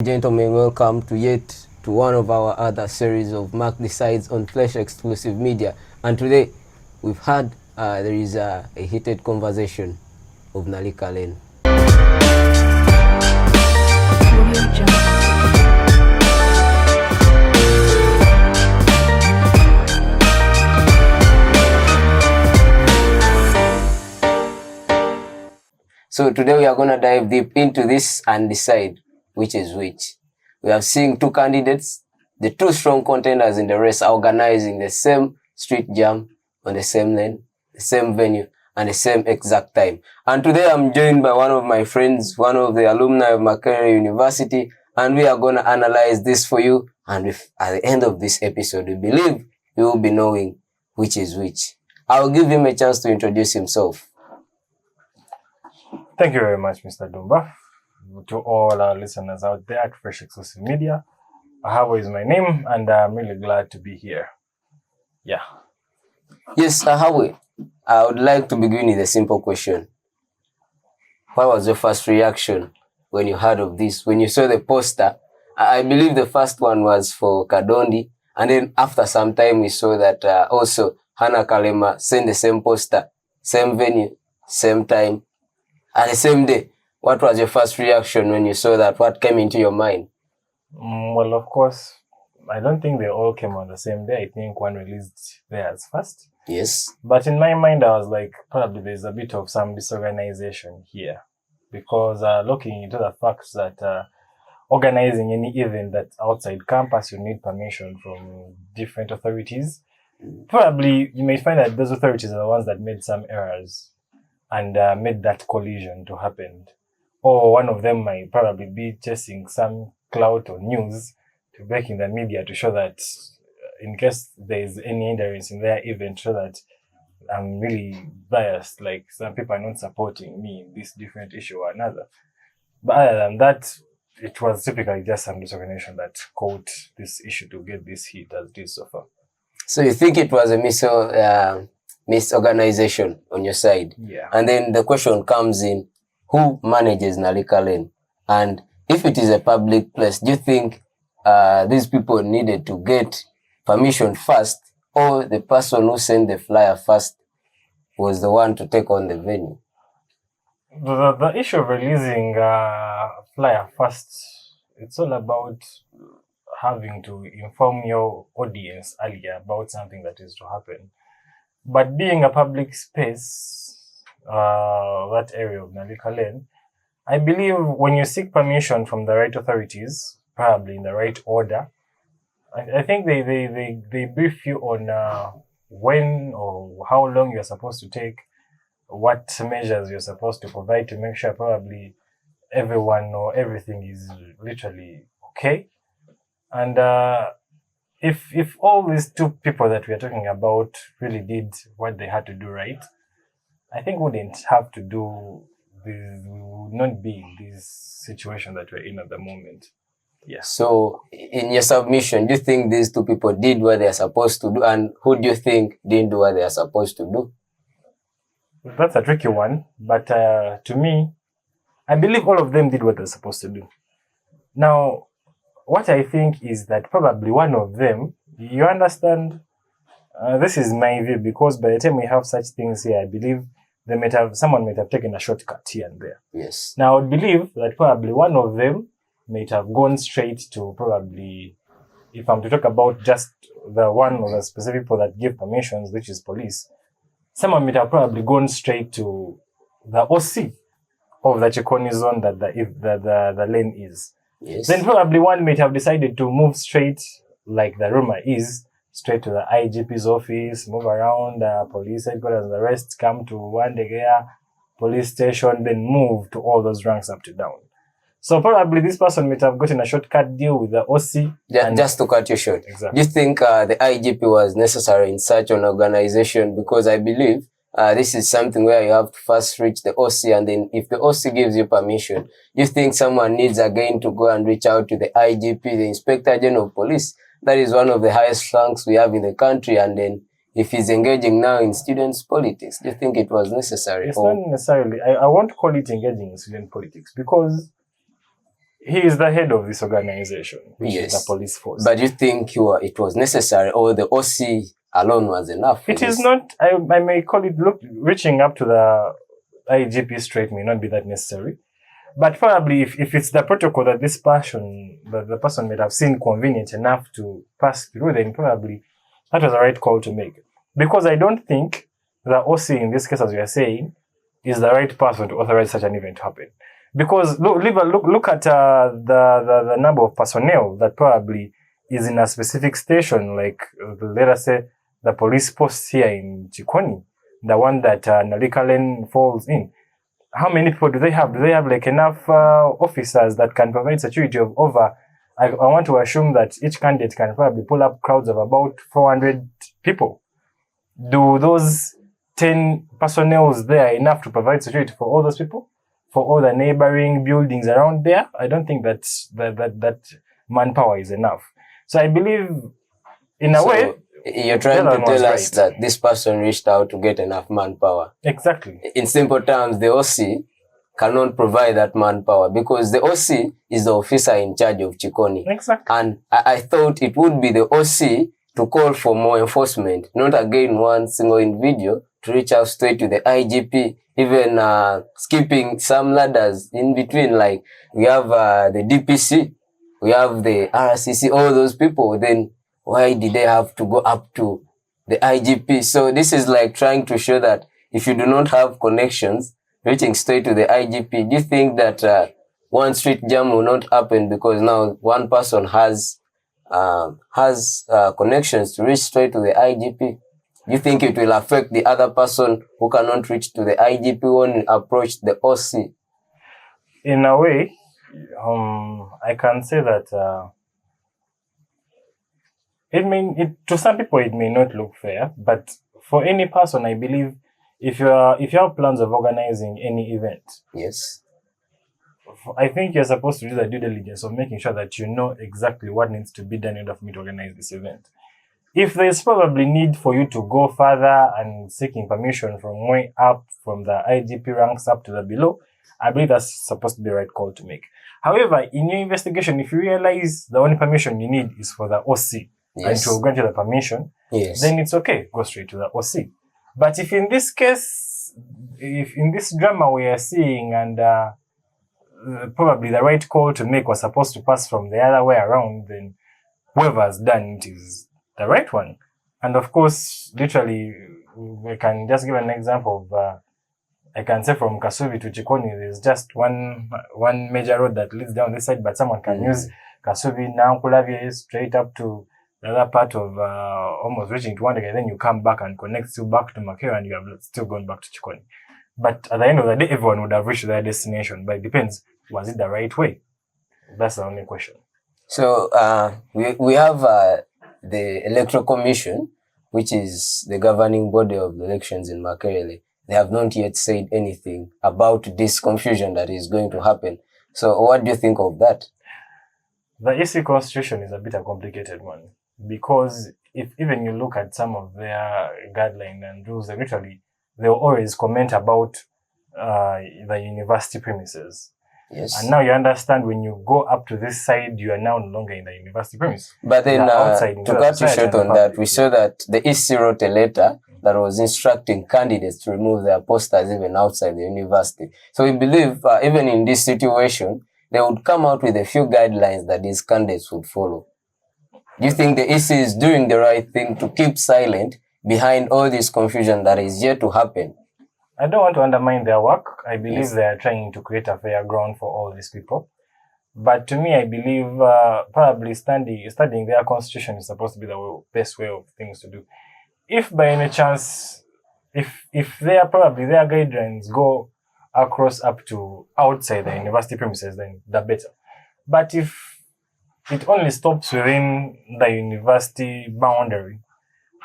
Gentlemen, welcome to one of our other series of Mark Decides on Flesh Exclusive Media. And today we've had there is a heated conversation of Nalikka Lane. So today we are going to dive deep into this and decide which is which. We have seen two candidates, the two strong contenders in the race, are organizing the same street jam on the same lane, the same venue, and the same exact time. And today I'm joined by one of my friends, one of the alumni of Makerere University, and we are going to analyze this for you. And at the end of this episode, we believe you will be knowing which is which. I'll give him a chance to introduce himself. Thank you very much, Mr. Dumba. To all our listeners out there at Fresh Exclusive Media, Ahawe is my name, and I'm really glad to be here. Yeah. Yes, Ahawe, I would like to begin with a simple question. What was your first reaction when you heard of this? When you saw the poster, I believe the first one was for Kadondi, and then after some time we saw that also Hannah Karema sent the same poster, same venue, same time, and the same day. What was your first reaction when you saw that? What came into your mind? Well, of course, I don't think they all came on the same day. I think one released theirs first. Yes. But in my mind, I was like, probably there's a bit of some disorganization here. Because looking into the facts that organizing any event that's outside campus, you need permission from different authorities. Probably you may find that those authorities are the ones that made some errors and made that collision to happen. Or one of them might probably be chasing some clout or news to break in the media to show that in case there is any hindrance in their event, show that I'm really biased, like some people are not supporting me in this different issue or another. But other than that, it was typically just some disorganization that caught this issue to get this heat as it is so far. So you think it was a misorganization on your side? Yeah. And then the question comes in, who manages Nalikka Lane? And if it is a public place, do you think these people needed to get permission first, or the person who sent the flyer first was the one to take on the venue? The issue of releasing flyer first, it's all about having to inform your audience earlier about something that is to happen. But being a public space, that area of Nalikka Lane, I believe when you seek permission from the right authorities, probably in the right order, I think they brief you on when or how long you're supposed to take, what measures you're supposed to provide to make sure probably everyone or everything is literally okay. And if all these two people that we are talking about really did what they had to do right, I think we wouldn't have to do this, we would not be in this situation that we're in at the moment. Yeah. So in your submission, do you think these two people did what they are supposed to do? And who do you think didn't do what they are supposed to do? That's a tricky one. But to me, I believe all of them did what they're supposed to do. Now, what I think is that probably one of them, you understand, this is my view, because by the time we have such things here, I believe someone might have taken a shortcut here and there. Yes. Now, I would believe that probably one of them might have gone straight to probably, if I'm to talk about just the one of the specific people that give permissions, which is police, someone might have probably gone straight to the OC of the Kikoni zone that the lane is. Yes. Then probably one might have decided to move straight, like the rumor is, straight to the IGP's office, move around police headquarters and the rest, come to Wandegea police station, then move to all those ranks up to down. So probably this person might have gotten a shortcut deal with the OC. Just to cut you short, exactly. Do you think the IGP was necessary in such an organization? Because I believe this is something where you have to first reach the OC, and then if the OC gives you permission, do you think someone needs again to go and reach out to the IGP, the Inspector General of Police? That is one of the highest ranks we have in the country, and then if he's engaging now in students' politics, do you think it was necessary? It's not necessarily. I won't call it engaging in student politics, because he is the head of this organization, which is the Yes. police force. But you think it was necessary, or the OC alone was enough? It is not, I may call it, reaching up to the IGP straight may not be that necessary. But probably if it's the protocol that the person may have seen convenient enough to pass through, then probably that was the right call to make. Because I don't think the OC in this case, as we are saying, is the right person to authorize such an event to happen. Because look at the number of personnel that probably is in a specific station, like let us say the police post here in Kikoni, the one that Nalikka Lane falls in. How many people do they have? Do they have like enough officers that can provide security of over? I want to assume that each candidate can probably pull up crowds of about 400 people. Do those 10 personnel there enough to provide security for all those people? For all the neighboring buildings around there? I don't think that manpower is enough. So I believe, in a way, you're trying to tell us that this person reached out to get enough manpower. Exactly. In simple terms, the OC cannot provide that manpower because the OC is the officer in charge of Kikoni. Exactly. And I thought it would be the OC to call for more enforcement, not again one single individual to reach out straight to the IGP, even skipping some ladders in between. Like we have the DPC, we have the RCC, all those people. Then why did they have to go up to the IGP? So this is like trying to show that if you do not have connections, reaching straight to the IGP, do you think that one street jam will not happen because now one person has connections to reach straight to the IGP? Do you think it will affect the other person who cannot reach to the IGP when approach the OC? In a way, I can say that to some people it may not look fair, but for any person, I believe if you have plans of organizing any event, yes, I think you're supposed to do the due diligence of making sure that you know exactly what needs to be done in order for me to organize this event. If there's probably need for you to go further and seeking permission from way up, from the IGP ranks up to the below, I believe that's supposed to be the right call to make. However, in your investigation, if you realize the only permission you need is for the OC, yes, and to grant you the permission, yes, then it's okay, go straight to the OC. But if in this case, if in this drama we are seeing and probably the right call to make was supposed to pass from the other way around, then whoever has done it is the right one. And of course, literally, we can just give an example of, I can say from Kasubi to Kikoni, there's just one major road that leads down this side, but someone can use Kasubi now, Kulavie, straight up to the other part of almost reaching to Wandega, then you come back and connect still back to Makerere and you have still gone back to Kikoni. But at the end of the day, everyone would have reached their destination, but it depends, was it the right way? That's the only question. So we have the Electoral Commission, which is the governing body of the elections in Makerere. They have not yet said anything about this confusion that is going to happen. So what do you think of that? The EC constitution is a bit a complicated one because if even you look at some of their guidelines and rules, they'll always comment about the university premises. Yes. And now you understand when you go up to this side, you are now no longer in the university premise. But then to cut you short on that, we saw that the EC wrote a letter that was instructing candidates to remove their posters even outside the university. So we believe even in this situation, they would come out with a few guidelines that these candidates would follow. Do you think the EC is doing the right thing to keep silent behind all this confusion that is yet to happen? I don't want to undermine their work. I believe they are trying to create a fair ground for all these people. But to me, I believe probably studying their constitution is supposed to be the best way of things to do. If by any chance, if their guidelines go across up to outside the university premises, then the better. But if it only stops within the university boundary,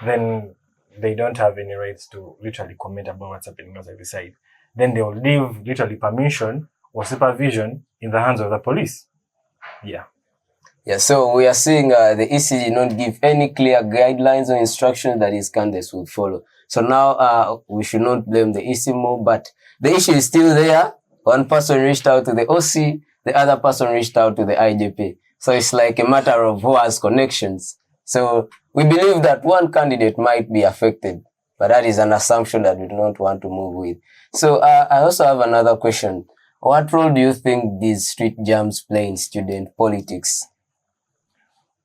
then they don't have any rights to literally comment about what's happening outside the side. Then they will leave literally permission or supervision in the hands of the police. Yeah. Yeah, so we are seeing the EC did not give any clear guidelines or instructions that his candidates would follow. So now we should not blame the EC more, but the issue is still there. One person reached out to the OC the other person reached out to the IJP. So it's like a matter of who has connections. So we believe that one candidate might be affected, but that is an assumption that we do not want to move with. So I also have another question. What role do you think these street jams play in student politics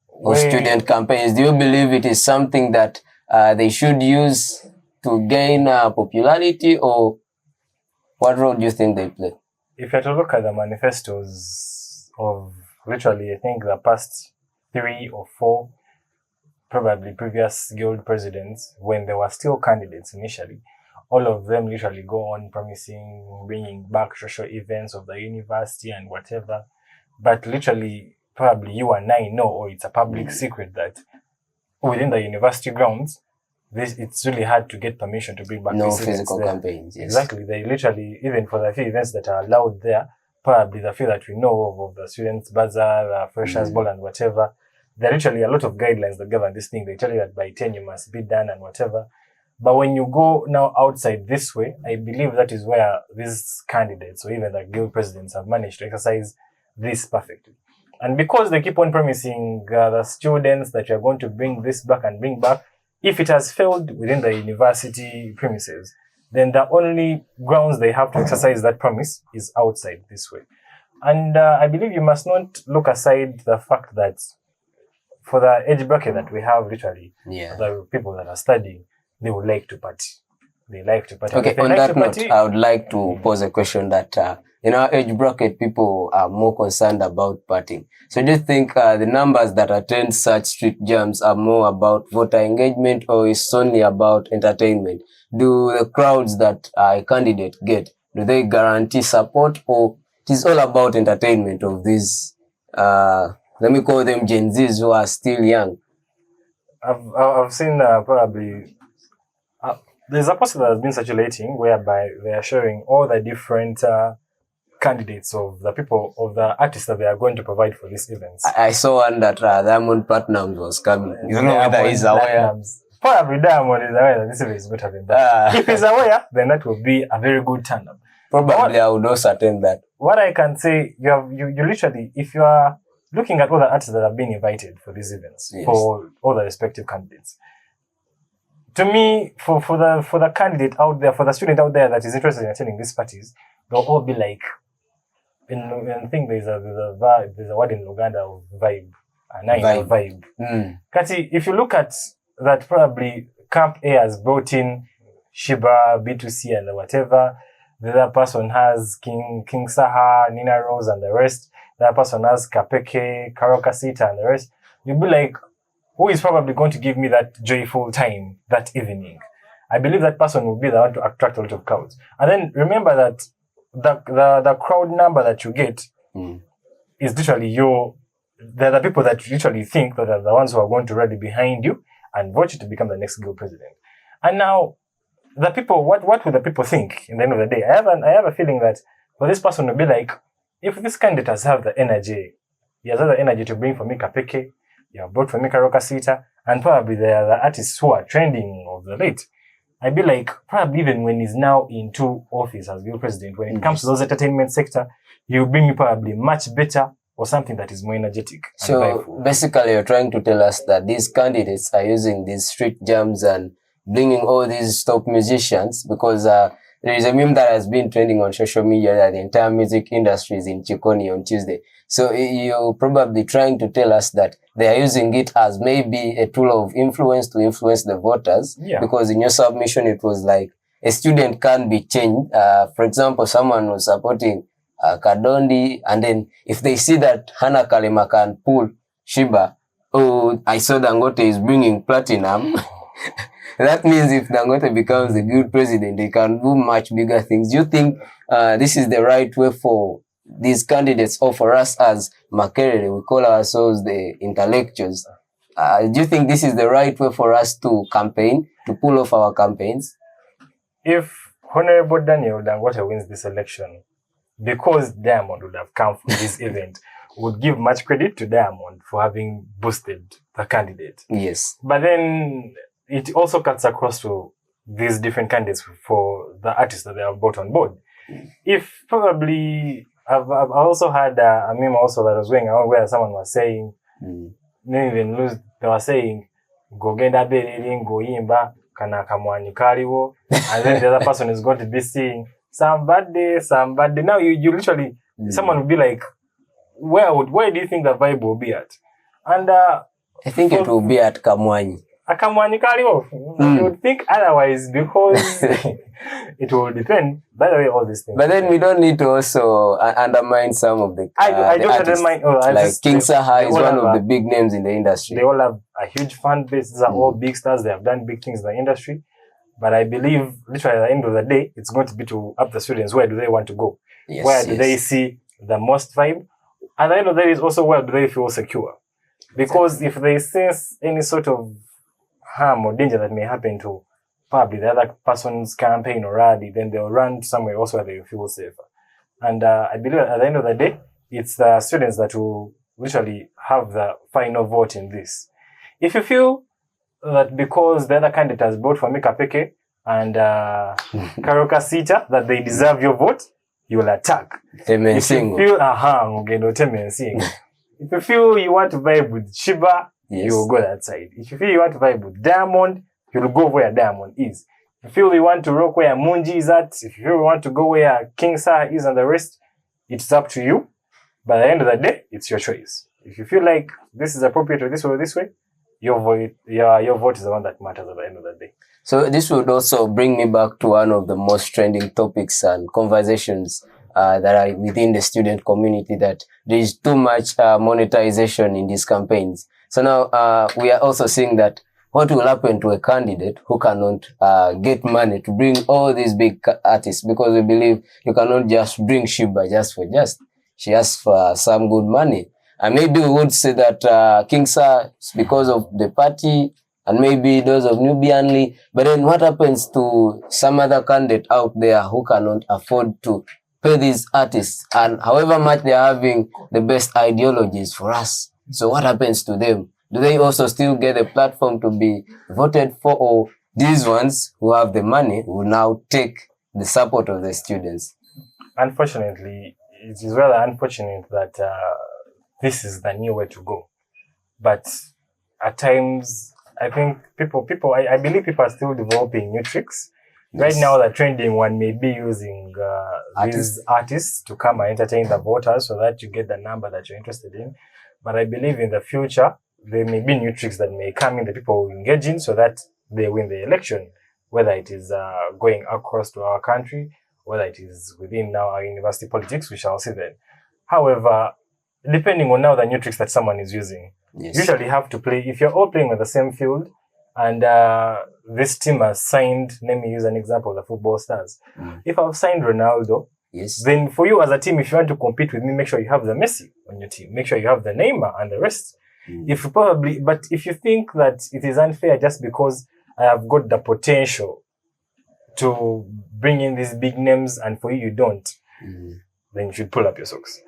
or student campaigns? Do you believe it is something that they should use to gain popularity, or what role do you think they play? If you have to look at the manifestos of literally, I think the past 3 or 4 probably previous guild presidents, when they were still candidates initially, all of them literally go on promising bringing back social events of the university and whatever. But literally, probably you and I know, or it's a public secret, that within the university grounds, it's really hard to get permission to bring back these physical campaigns. Yes. Exactly. They literally, even for the few events that are allowed there, probably the few that we know of the students' bazaar, the freshers' ball and whatever, there are literally a lot of guidelines that govern this thing. They tell you that by 10 you must be done and whatever. But when you go now outside this way, I believe that is where these candidates or even the guild presidents have managed to exercise this perfectly. And because they keep on promising the students that you're going to bring this back and bring back, if it has failed within the university premises, then the only grounds they have to exercise that promise is outside this way. And I believe you must not look aside the fact that for the age bracket that we have, literally, the people that are studying, they would like to party. They like to party. Okay, on that note, I would like to pose a question that in our age bracket, people are more concerned about partying. So do you think the numbers that attend such street jams are more about voter engagement, or is only about entertainment? Do the crowds that a candidate get, do they guarantee support, or it is all about entertainment of these, let me call them Gen Zs who are still young? I've seen probably... there's a post that has been circulating whereby they are showing all the different candidates of the people, of the artists that they are going to provide for these events. I saw one that Diamond Platnumz was coming. You don't know whether he's aware. Probably Diamond is aware that this event is going to happen. If he's aware, then that will be a very good turn-up. Probably I would also attend that. What I can say, you literally, if you are looking at all the artists that have been invited for these events, for all the respective candidates, to me, for the candidate out there, for the student out there that is interested in attending these parties, they'll all be like, I think there's a word in Luganda of vibe, vibe. Kati, if you look at that, probably Camp A has brought in Shiba, B2C and whatever. The other person has King Saha, Nina Rose and the rest. The other person has Kapeke, Karokasita and the rest. You'll be like, who is probably going to give me that joyful time that evening? I believe that person will be the one to attract a lot of crowds. And then remember that the crowd number that you get is literally they're the people that you literally think that are the ones who are going to rally behind you and vote you to become the next guild president. And now, the people, what will the people think in the end of the day? I have a feeling that for this person will be like, if this candidate has have the energy, he has had the energy to bring for me Kapeke, you have brought for me Karokasita, and probably they are the artists who are trending of the late. I'd be like, probably even when he's now into office as guild president, when it comes to those entertainment sector, he'll bring me probably much better or something that is more energetic. So basically you're trying to tell us that these candidates are using these street jams and bringing all these top musicians, because there is a meme that has been trending on social media that the entire music industry is in Kikoni on Tuesday. So you're probably trying to tell us that they are using it as maybe a tool of influence to influence the voters. Yeah. Because in your submission, it was like a student can be changed. For example, someone was supporting Kadondi, and then if they see that Hana Karema can pull Shiba, oh, I saw Dangote is bringing platinum. That means if Dangote becomes the guild president, he can do much bigger things. Do you think this is the right way for these candidates, or for us as Makerere, we call ourselves the intellectuals? Do you think this is the right way for us to campaign, to pull off our campaigns? If Honorable Daniel Dangote wins this election, because Diamond would have come for this event, would give much credit to Diamond for having boosted the candidate. Yes. But then it also cuts across to these different candidates for the artists that they have brought on board. If probably I've also had a meme also that was going around where someone was saying, they were saying, go genda bereri ngoyimba kana kamwanyi kaliwo, and then the other person is going to be saying, somebody. Now you literally, someone would be like, where do you think the vibe will be at? And I think it will be at Kamwanyi. Akamwanyi kaliwo. You would think otherwise because it will depend. By the way, all these things. But then we don't need to also undermine some of the I don't artists. undermine. Like King Saha is one of the big names in the industry. They all have a huge fan base. These are all big stars. They have done big things in the industry. But I believe, literally, at the end of the day, it's going to be up the students. Where do they want to go? Yes, where do they see the most vibe? At the end of the day, is also where do they feel secure? Because if they sense any sort of harm or danger that may happen to probably the other person's campaign or rally, then they'll run somewhere also where they feel safer. And I believe at the end of the day, it's the students that will literally have the final vote in this. If you feel that because the other candidate has voted for Makerere and Karoka Sita, that they deserve your vote, you will attack. If you feel, if you feel you want to vibe with Shiba, you will go that side. If you feel you want to vibe with Diamond, you will go where Diamond is. If you feel you want to rock where Munji is at, if you feel you want to go where King Sa is and the rest, it's up to you. But at the end of the day, it's your choice. If you feel like this is appropriate or this way, your vote is the one that matters at the end of the day. So this would also bring me back to one of the most trending topics and conversations that are within the student community, that there is too much monetization in these campaigns. So now we are also seeing that what will happen to a candidate who cannot get money to bring all these big artists, because we believe you cannot just bring Shiba just for just. She asks for some good money. And maybe we would say that King Sa is because of the party, and maybe those of Nubianly. But then what happens to some other candidate out there who cannot afford to pay these artists, and however much they are having the best ideologies for us? So what happens to them? Do they also still get a platform to be voted for, or these ones who have the money will now take the support of the students? Unfortunately, it is rather unfortunate that this is the new way to go. But at times, I think I believe people are still developing new tricks. Yes. Right now, the trending one may be using these artists to come and entertain the voters so that you get the number that you're interested in. But I believe in the future, there may be new tricks that may come in that people will engage in so that they win the election, whether it is going across to our country, whether it is within now our university politics, we shall see then. However, depending on now the new tricks that someone is using, you usually have to play, if you're all playing on the same field, and this team has signed, let me use an example, the football stars. If I've signed Ronaldo, then for you as a team, if you want to compete with me, make sure you have the Messi on your team. Make sure you have the Neymar and the rest. But if you think that it is unfair just because I have got the potential to bring in these big names and for you don't, then you should pull up your socks.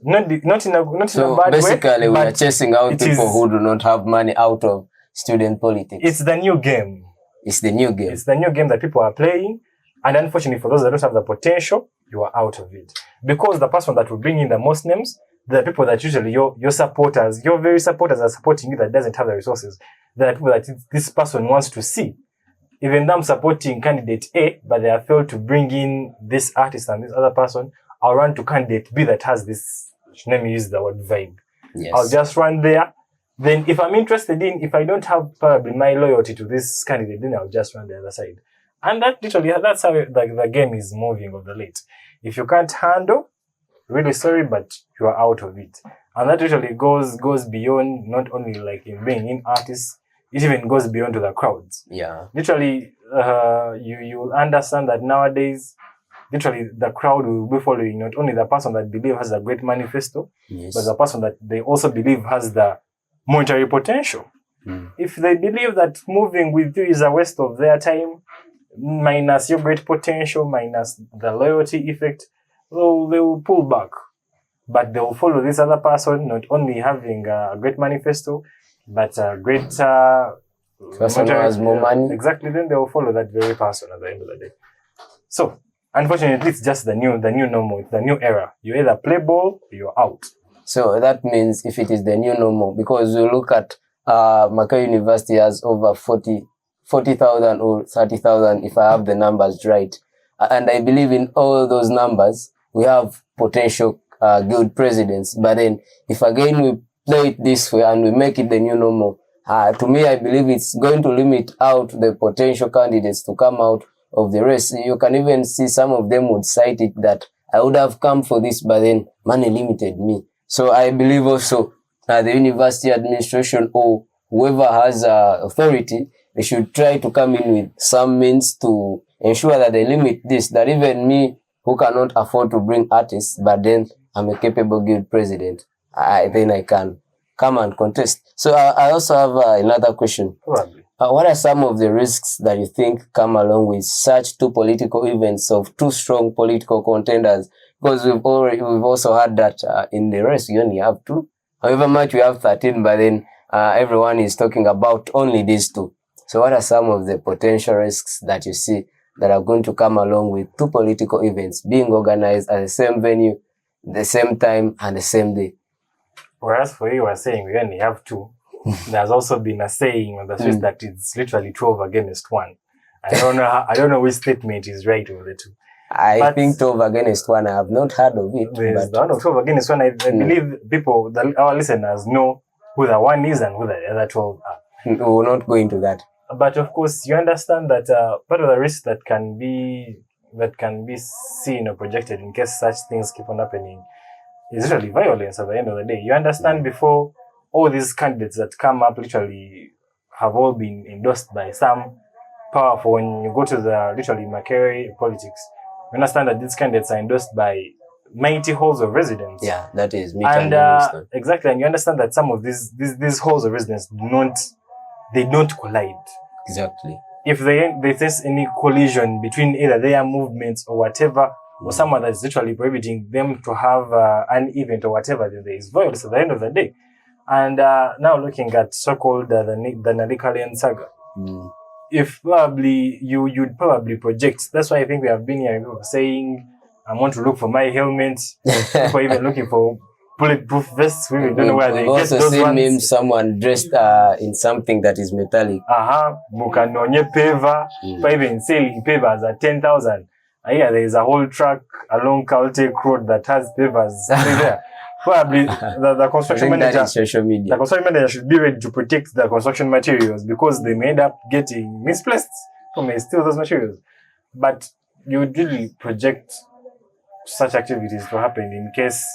Not in a bad way. Basically, we are chasing out people who do not have money out of student politics. It's the new game. It's the new game. It's the new game that people are playing. And unfortunately, for those that don't have the potential, you are out of it. Because the person that will bring in the most names, the people that usually your supporters, your very supporters are supporting you that doesn't have the resources. There are people that this person wants to see. Even them supporting candidate A, but they have failed to bring in this artist and this other person, I'll run to candidate B that has this, let me use the word vibe. Yes. I'll just run there. Then if I'm interested in, if I don't have probably my loyalty to this candidate, then I'll just run the other side. And that literally, that's how the game is moving of the late. If you can't handle, really sorry, but you are out of it. And that literally goes beyond not only like in bringing in artists, it even goes beyond to the crowds. Yeah. Literally, you will understand that nowadays, literally the crowd will be following not only the person that believe has a great manifesto, but the person that they also believe has the monetary potential. If they believe that moving with you is a waste of their time, minus your great potential, minus the loyalty effect, well, they will pull back. But they will follow this other person, not only having a great manifesto, but a great person who has more money. Exactly, then they will follow that very person at the end of the day. So, unfortunately, it's just the new normal, it's the new era. You either play ball or you're out. So that means if it is the new normal, because you look at Makerere University has over 40,000 or 30,000, if I have the numbers right. And I believe in all those numbers, we have potential guild presidents. But then if again we play it this way and we make it the new normal, to me, I believe it's going to limit out the potential candidates to come out of the race. You can even see some of them would cite it that I would have come for this, but then money limited me. So I believe also the university administration or whoever has authority, they should try to come in with some means to ensure that they limit this, that even me who cannot afford to bring artists, but then I'm a capable guild president, then I can come and contest. So I also have another question. Probably. What are some of the risks that you think come along with such two political events of two strong political contenders? Because we've also had that in the race, you only have two. However much we have 13, but then everyone is talking about only these two. So what are some of the potential risks that you see that are going to come along with two political events being organized at the same venue, the same time, and the same day? Whereas for you are saying we only have two, there's also been a saying on the streets that it's literally 12 against 1. I don't know which statement is right of the two. I think 12 against 1, I have not heard of it. There's the one of 12 against 1. I believe people, our listeners, know who the one is and who the other 12 are. We will not go into that. But of course, you understand that part of the risk that can be seen or projected in case such things keep on happening is literally violence at the end of the day. You understand before all these candidates that come up literally have all been endorsed by some powerful. When you go to the literally Makerere politics, you understand that these candidates are endorsed by mighty halls of residence. Yeah, that is me. And exactly, and you understand that some of these halls of residence don't collide. Exactly. If there's any collision between either their movements or whatever, or someone that's literally prohibiting them to have an event or whatever, then there is violence at the end of the day. And now looking at so-called the Nalikka saga, if probably you'd probably project. That's why I think we have been here saying, I want to look for my helmet. People even looking for bulletproof vests. We don't know where they get those ones. We've also seen someone dressed in something that is metallic. Mukanonye paver. Even selling pavers at 10,000. Here there is a whole track along Caltech Road that has pavers there. Probably the construction manager, the construction manager should be ready to protect the construction materials because they may end up getting misplaced. People may steal those materials. But you would really project such activities to happen in case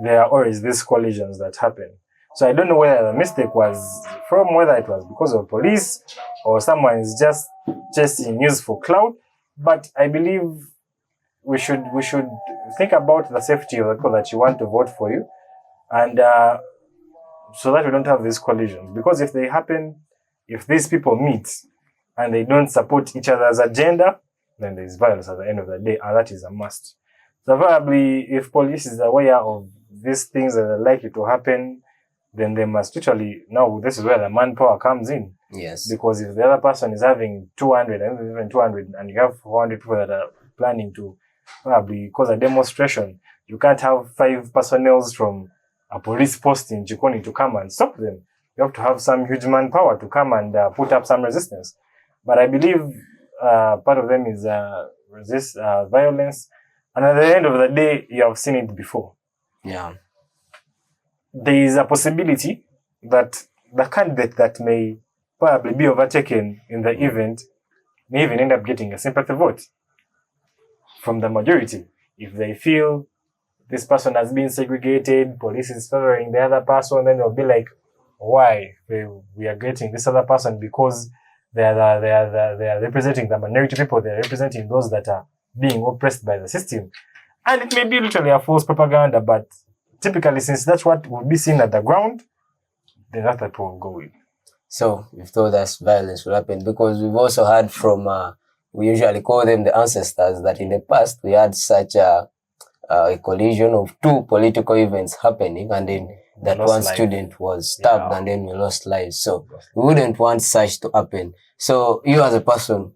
there are always these collisions that happen. So I don't know whether the mistake was whether it was because of police or someone is just chasing news for clout. But I believe we should think about the safety of the people that you want to vote for you, and so that we don't have these collisions. Because if they happen, if these people meet and they don't support each other's agenda, then there is violence at the end of the day, and that is a must. So probably if police is aware of these things that are likely to happen, then they must literally, now this is where the manpower comes in. Yes. Because if the other person is having 200 and even 200 and you have 400 people that are planning to probably cause a demonstration, you can't have 5 personnel from a police post in Kikoni to come and stop them. You have to have some huge manpower to come and put up some resistance. But I believe part of them is resist violence. And at the end of the day, you have seen it before. Yeah. There is a possibility that the candidate that may probably be overtaken in the event may even end up getting a sympathy vote from the majority. If they feel this person has been segregated, police is favoring the other person, then they'll be like, why? We are getting this other person because they are representing the minority people, they are representing those that are being oppressed by the system. And it may be literally a false propaganda, but typically, since that's what will be seen at the ground, then that's what people will go with. So, you've told us violence will happen because we've also heard from, we usually call them the ancestors, that in the past we had such a collision of 2 political events happening, and then that one student was stabbed and then we lost lives. So, we wouldn't want such to happen. So, you as a person,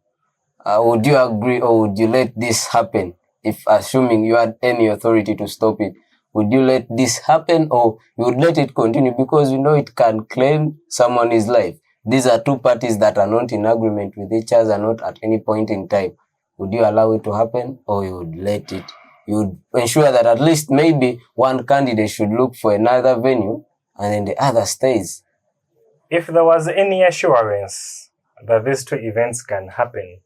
Would you agree, or would you let this happen? If assuming you had any authority to stop it, would you let this happen, or you would let it continue because you know it can claim someone's life? These are two parties that are not in agreement with each other, not at any point in time. Would you allow it to happen, or you would let it? You would ensure that at least maybe one candidate should look for another venue and then the other stays. If there was any assurance that these two events can happen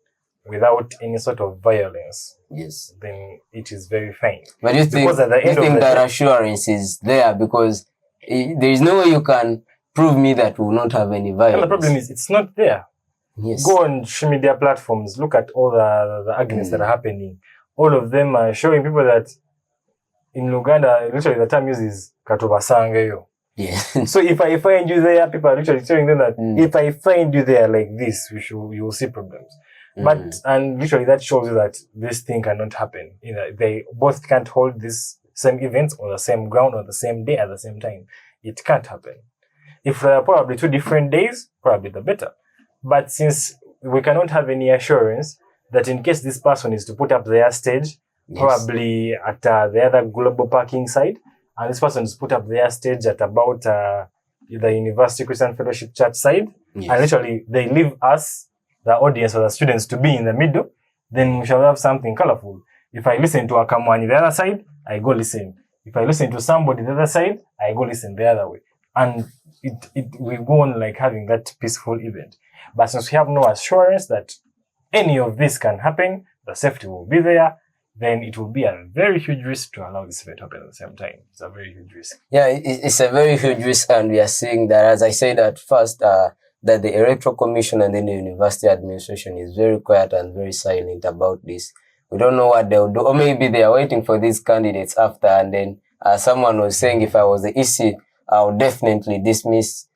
without any sort of violence, yes, then it is very fine. But you think, that assurance is there because there is no way you can prove me that we will not have any violence. And the problem is it's not there. Yes. Go on social media platforms, look at all the arguments that are happening. All of them are showing people that in Uganda, literally the term used is katubasangeyo. Yeah. So if I find you there, people are literally telling them that if I find you there like this, you will see problems. But, and literally that shows you that this thing cannot happen. You know, they both can't hold this same events on the same ground on the same day at the same time. It can't happen. If there are probably 2 different days, probably the better. But since we cannot have any assurance that in case this person is to put up their stage, probably at the other global parking side, and this person is put up their stage at about the University Christian Fellowship Church side, and literally they leave us, the audience or the students, to be in the middle, then we shall have something colorful. If I listen to a Kamwani the other side, I go listen. If I listen to somebody the other side, I go listen the other way. And we go on like having that peaceful event. But since we have no assurance that any of this can happen, the safety will be there, then it will be a very huge risk to allow this event to happen at the same time. It's a very huge risk. Yeah, it's a very huge risk, and we are seeing that, as I said at first, that the Electoral Commission and then the university administration is very quiet and very silent about this. We don't know what they'll do, or maybe they are waiting for these candidates after, and then someone was saying if I was the EC, I would definitely dismiss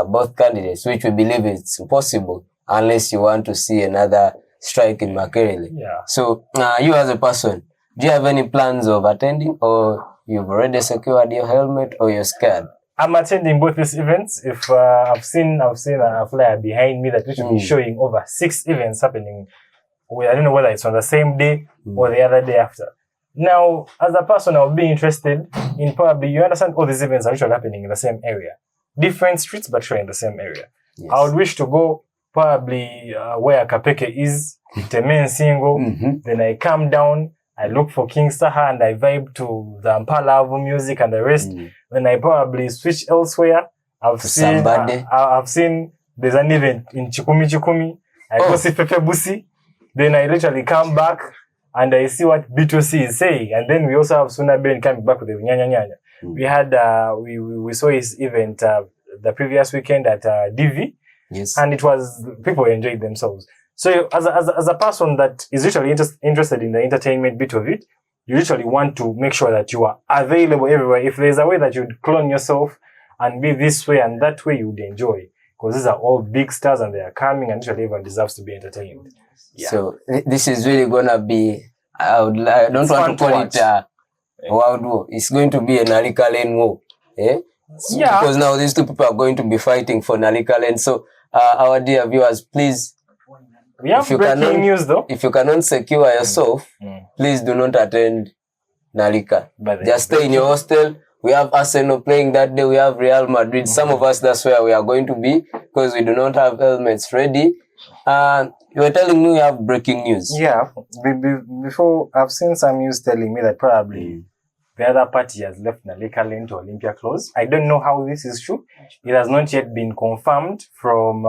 both candidates, which we believe it's impossible unless you want to see another strike in Makerere. Yeah. So you as a person, do you have any plans of attending, or you've already secured your helmet, or you're scared? I'm attending both these events. If I've seen a flyer behind me that should be showing over 6 events happening. I don't know whether it's on the same day or the other day after. Now, as a person, I'll be interested in probably, you understand all these events are actually happening in the same area. Different streets, but actually in the same area. Yes. I would wish to go probably where Kapeke is, Temen Single. Then I come down, I look for King Saha, and I vibe to the Mpala music and the rest. Then I probably switch elsewhere. I've seen there's an event in Chikumi. I go see Pepe Busi. Then I literally come back and I see what B2C is saying. And then we also have Ssuuna Ben coming back with the Nyanya Nyanya. We had, we saw his event the previous weekend at DV. Yes. And it was, people enjoyed themselves. So as a person that is literally interested in the entertainment bit of it, you literally want to make sure that you are available everywhere. If there's a way that you'd clone yourself and be this way and that way, you would enjoy. Because these are all big stars and they are coming, and literally everyone deserves to be entertained. Yeah. So this is really gonna be, I don't want to call it a World War. It's going to be a Nalikka Lane war. Yeah? Yeah. Because now these two people are going to be fighting for Nalikka Lane. So our dear viewers, please, we have breaking news though. If you cannot secure yourself, please do not attend Nalikka. Just stay in your hostel. We have Arsenal playing that day. We have Real Madrid. Some of us, that's where we are going to be because we do not have helmets ready. You were telling me you have breaking news. Yeah. Before, I've seen some news telling me that probably the other party has left Nalikka Lane to Olympia Close. I don't know how this is true. It has not yet been confirmed from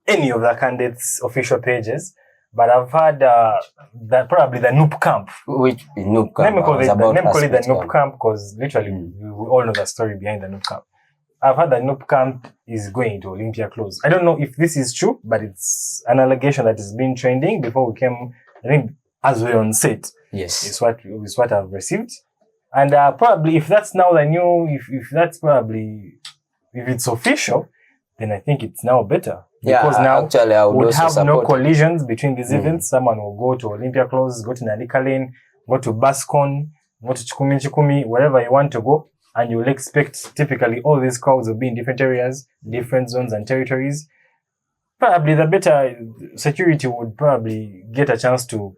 any of the candidates' official pages. But I've heard that probably the Noop Camp. Which Noop Camp? Let me call it the Noop Camp because literally we all know the story behind the Noop Camp. I've heard that Noop Camp is going to Olympia Close. I don't know if this is true, but it's an allegation that has been trending before we came, I think, as we're on set. Yes. It's what I've received. And probably if that's now the new, if that's probably, if it's official, then I think it's now better. Because now actually, I would have no collisions between these events. Someone will go to Olympia Close, go to Nalikka Lane, go to Bascon, go to Chikumi, wherever you want to go. And you'll expect typically all these crowds will be in different areas, different zones and territories. probably the better security would probably get a chance to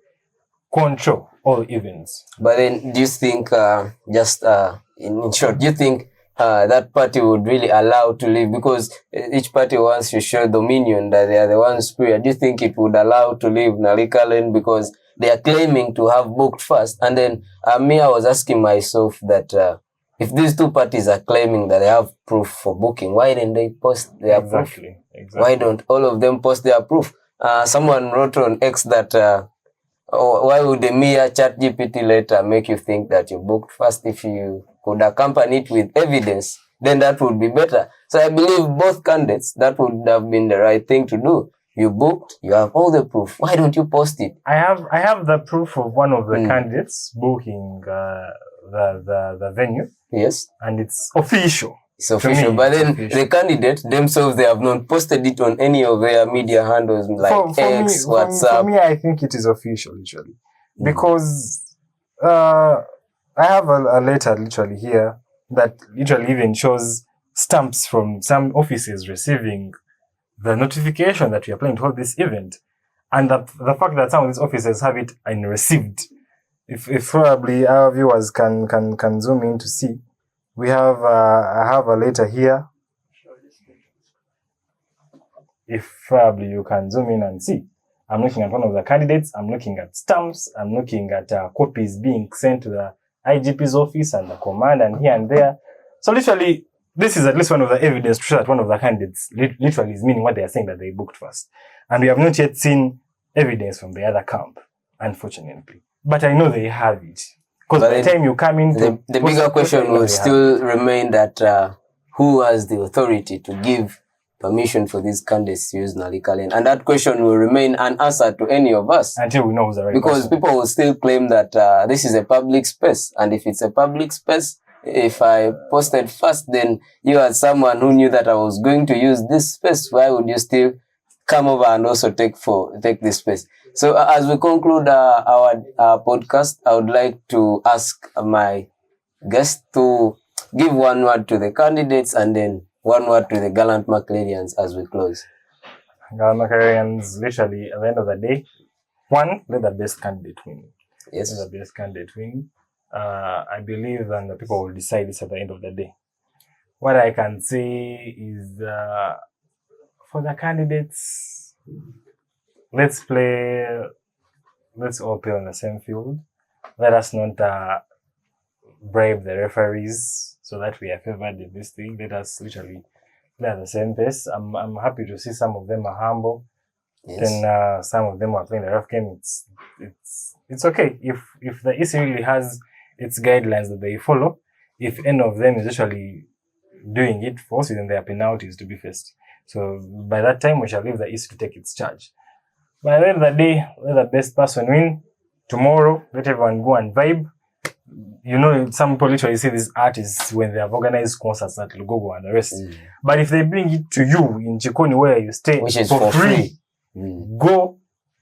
control all events. But then, do you think, in short, do you think that party would really allow to leave? Because each party wants to show dominion, that they are the ones superior. Do you think it would allow to leave Nalikka Lane because they are claiming to have booked first? And then me, I was asking myself that if these two parties are claiming that they have proof for booking, why didn't they post their proof? Exactly. Why don't all of them post their proof? Someone wrote on X that why would a mere chat GPT letter make you think that you booked first? If you could accompany it with evidence, then that would be better. So I believe both candidates, that would have been the right thing to do. You booked, you have all the proof. Why don't you post it? I have the proof of one of the candidates booking the venue. Yes. And it's official. It's official. But then the candidate themselves, they have not posted it on any of their media handles like X, WhatsApp. For me, I think it is official, literally. Because I have a letter literally here that literally even shows stamps from some offices receiving the notification that we are planning to hold this event. And the fact that some of these offices have it in received. If probably our viewers can zoom in to see. We have I have a letter here. If probably you can zoom in and see. I'm looking at one of the candidates. I'm looking at stamps. I'm looking at copies being sent to the IGP's office and the command and here and there. So literally, this is at least one of the evidence to show that one of the candidates literally is meaning what they are saying, that they booked first. And we have not yet seen evidence from the other camp, unfortunately. But I know they have it. Because by the time you come in, the bigger question will still remain that who has the authority to give permission for these candidates to use Nalikka Lane? And that question will remain unanswered to any of us. Until we know who's the right Because person. People will still claim that this is a public space. And if it's a public space, if I posted first, then you as someone who knew that I was going to use this space, why would you still come over and also take this space? So as we conclude our podcast, I would like to ask my guest to give one word to the candidates and then one word to the gallant Makererians as we close. Gallant Makererians, literally, at the end of the day, one, let the best candidate win. Yes. Let the best candidate win. I believe that the people will decide this at the end of the day. What I can say is for the candidates, let's all play on the same field. Let us not bribe the referees so that we are favored in this thing. Let us literally play at the same pace. I'm happy to see some of them are humble. Yes. Then some of them are playing the rough game. It's okay. If the EC really has its guidelines that they follow, if any of them is actually doing it false, then there are penalties to be faced. So by that time, we shall leave the EC to take its charge. But at the end of the day, let the best person win. Tomorrow, let everyone go and vibe. You know, some people literally see these artists when they have organized concerts at Lugogo and the rest. But if they bring it to you in Kikoni where you stay, which is for free. Go,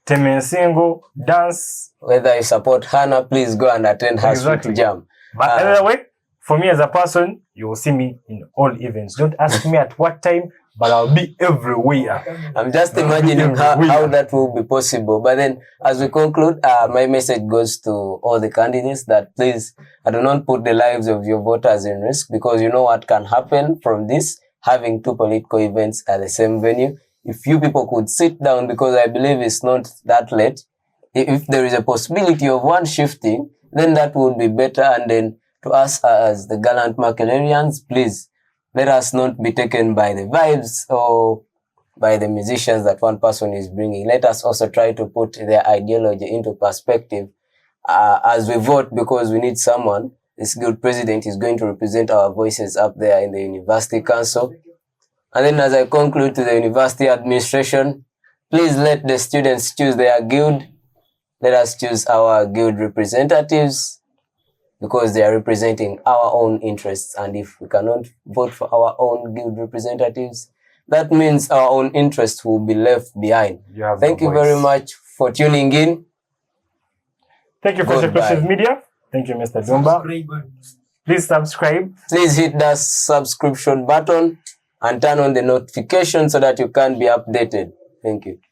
temensingo, dance. Whether you support Hannah, please go and attend her street jam. But another way, for me as a person, you will see me in all events. Don't ask me at what time, but I'll be everywhere. I'm just imagining how that will be possible. But then, as we conclude, my message goes to all the candidates that please, do not put the lives of your voters in risk, because you know what can happen from this, having two political events at the same venue. If you people could sit down, because I believe it's not that late, if there is a possibility of one shifting, then that would be better. And then to us as the gallant Makererians, please, let us not be taken by the vibes or by the musicians that one person is bringing. Let us also try to put their ideology into perspective as we vote, because we need someone. This good president is going to represent our voices up there in the University Council. And then as I conclude to the university administration, please let the students choose their guild. Let us choose our guild representatives, because they are representing our own interests. And if we cannot vote for our own guild representatives, that means our own interests will be left behind. Thank you very much for tuning in. Thank you for Secretive Media. Thank you, Mr. Dumba. Please subscribe. Please hit that subscription button and turn on the notification so that you can be updated. Thank you.